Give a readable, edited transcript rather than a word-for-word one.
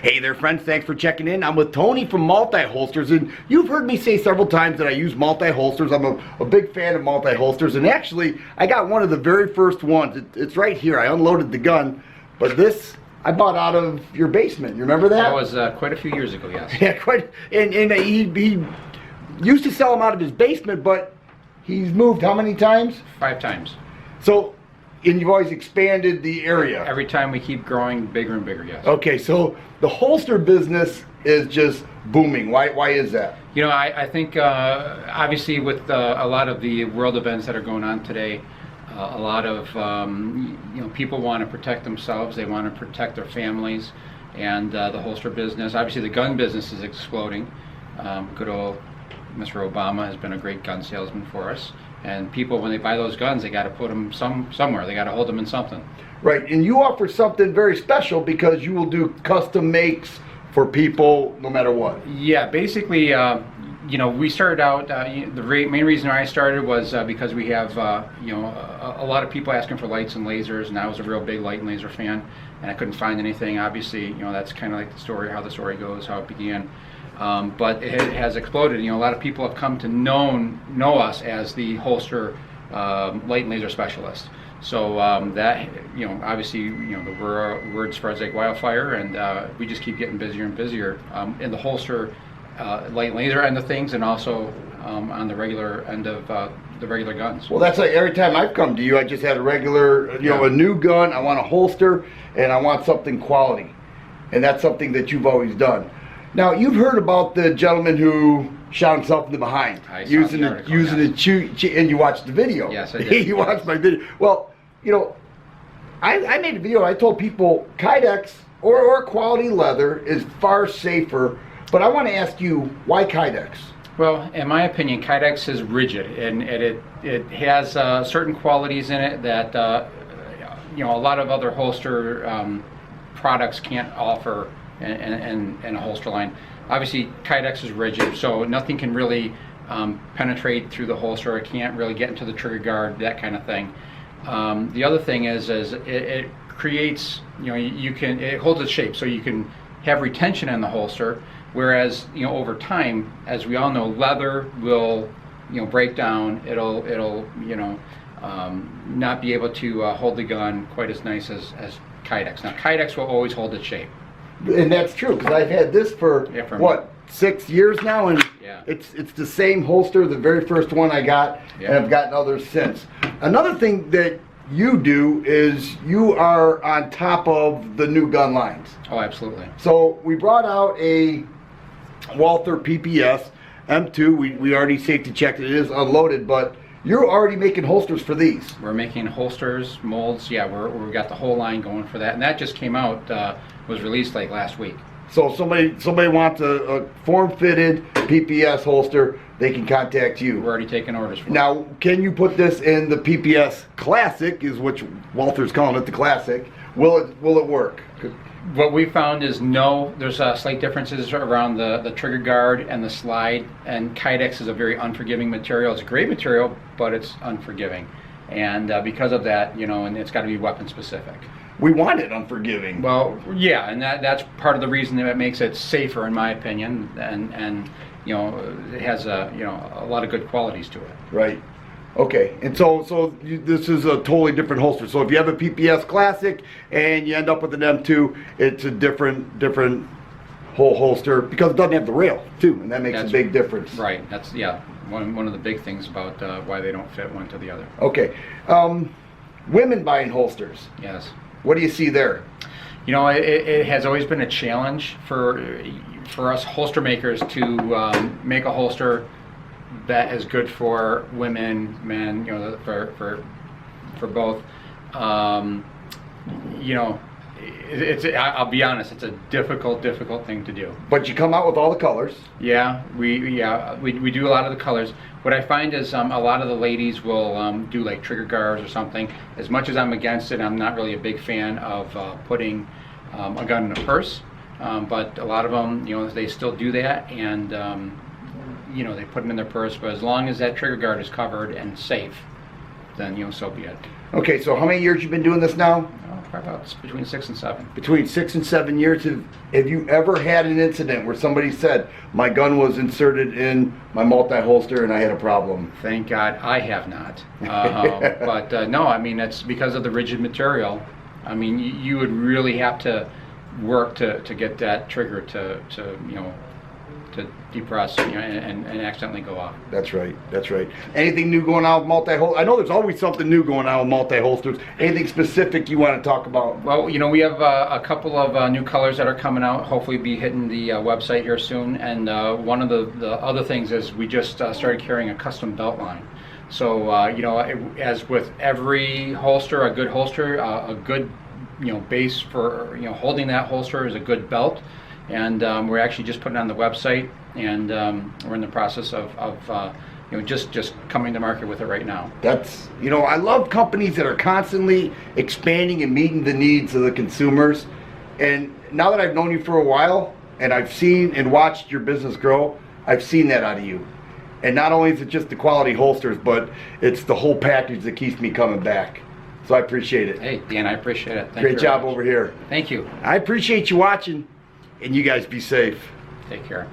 Hey there, friends. Thanks for checking in. I'm with Tony from Multiholsters, and you've heard me say several times that I use multi-holsters. I'm a big fan of multi-holsters, and actually, I got one of the very first ones. It's right here. I unloaded the gun, but this I bought out of your basement. You remember that? That was quite a few years ago, yes. Yeah, quite. And he used to sell them out of his basement, but he's moved how many times? 5 times. So, and you've always expanded the area. Every time we keep growing bigger and bigger, yes. Okay, so the holster business is just booming. Why is that? You know, I think obviously with a lot of the world events that are going on today, a lot of people want to protect themselves. They want to protect their families, and the holster business. Obviously, the gun business is exploding. Good old Mr. Obama has been a great gun salesman for us. And people, when they buy those guns, they got to put them somewhere. They got to hold them in something. Right, and you offer something very special because you will do custom makes for people no matter what. Yeah, basically, we started out. The main reason I started was because we have, a lot of people asking for lights and lasers, and I was a real big light and laser fan, and I couldn't find anything. Obviously, that's kind of like the story, how the story goes, how it began. But it has exploded. A lot of people have come to know us as the holster light and laser specialist. So that, obviously, the word spreads like wildfire, and we just keep getting busier and busier in the holster light and laser end of things, and also on the regular end of the regular guns. Well, that's like every time I've come to you, I just had a regular, a new gun. I want a holster, and I want something quality, and that's something that you've always done. Now, you've heard about the gentleman who shot himself in the behind using and you watched the video. Yes, I did. You watched my video. Well, I made a video. I told people Kydex or quality leather is far safer, but I want to ask you, why Kydex? Well, in my opinion, Kydex is rigid, and it has certain qualities in it that a lot of other holster products can't offer in a holster line. Obviously, Kydex is rigid, so nothing can really penetrate through the holster. It can't really get into the trigger guard, that kind of thing. The other thing is it creates, it holds its shape, so you can have retention in the holster. Whereas, over time, as we all know, leather will, break down. It'll not be able to hold the gun quite as nice as Kydex. Now, Kydex will always hold its shape. And that's true, because I've had this for what, 6 years now, and it's the same holster, the very first one I got, and I've gotten others since. Another thing that you do is you are on top of the new gun lines. Oh, absolutely. So we brought out a Walther PPS M2. We already safety checked it is unloaded, but you're already making holsters for these. We're making holsters, molds. Yeah, we've got the whole line going for that, and that just came out. Was released like last week. So if somebody wants a form-fitted PPS holster, they can contact you. We're already taking orders for it. Now, can you put this in the PPS Classic, is which Walther's calling it, the Classic? Will it work? What we found is no. There's slight differences around the trigger guard and the slide, and Kydex is a very unforgiving material. It's a great material, but it's unforgiving, and because of that, and it's got to be weapon specific. We want it unforgiving. Well, yeah, and that's part of the reason that it makes it safer, in my opinion, and it has a lot of good qualities to it. Right. Okay, and so this is a totally different holster. So if you have a PPS Classic and you end up with an M2, it's a different whole holster because it doesn't have the rail too, and that makes a big difference. Right. That's one of the big things about why they don't fit one to the other. Okay, women buying holsters. Yes. What do you see there? It has always been a challenge for us holster makers to make a holster that is good for women, men, for both. I'll be honest, it's a difficult thing to do. But you come out with all the colors. Yeah, we do a lot of the colors. What I find is a lot of the ladies will do like trigger guards or something. As much as I'm against it, I'm not really a big fan of putting a gun in a purse. But a lot of them, they still do that, and they put them in their purse. But as long as that trigger guard is covered and safe, then so be it. Okay, so how many years you been doing this now? Probably about between 6 and 7. Between 6 and 7 years, have you ever had an incident where somebody said, my gun was inserted in my multi-holster and I had a problem? Thank God I have not. But no, I mean, it's because of the rigid material. I mean, you would really have to work to get that trigger to depress, and accidentally go off. That's right. That's right. Anything new going on with multi-holsters? I know there's always something new going on with multi-holsters. Anything specific you want to talk about? Well, we have a couple of new colors that are coming out. Hopefully, be hitting the website here soon. And one of the other things is we just started carrying a custom belt line. So as with every holster, a good base for holding that holster is a good belt. And we're actually just putting it on the website, and we're in the process of just coming to market with it right now. That's, I love companies that are constantly expanding and meeting the needs of the consumers. And now that I've known you for a while, and I've seen and watched your business grow, I've seen that out of you. And not only is it just the quality holsters, but it's the whole package that keeps me coming back. So I appreciate it. Hey, Dan, I appreciate it. Thank you Great job very much. over here. Thank you. I appreciate you watching, and you guys be safe. Take care.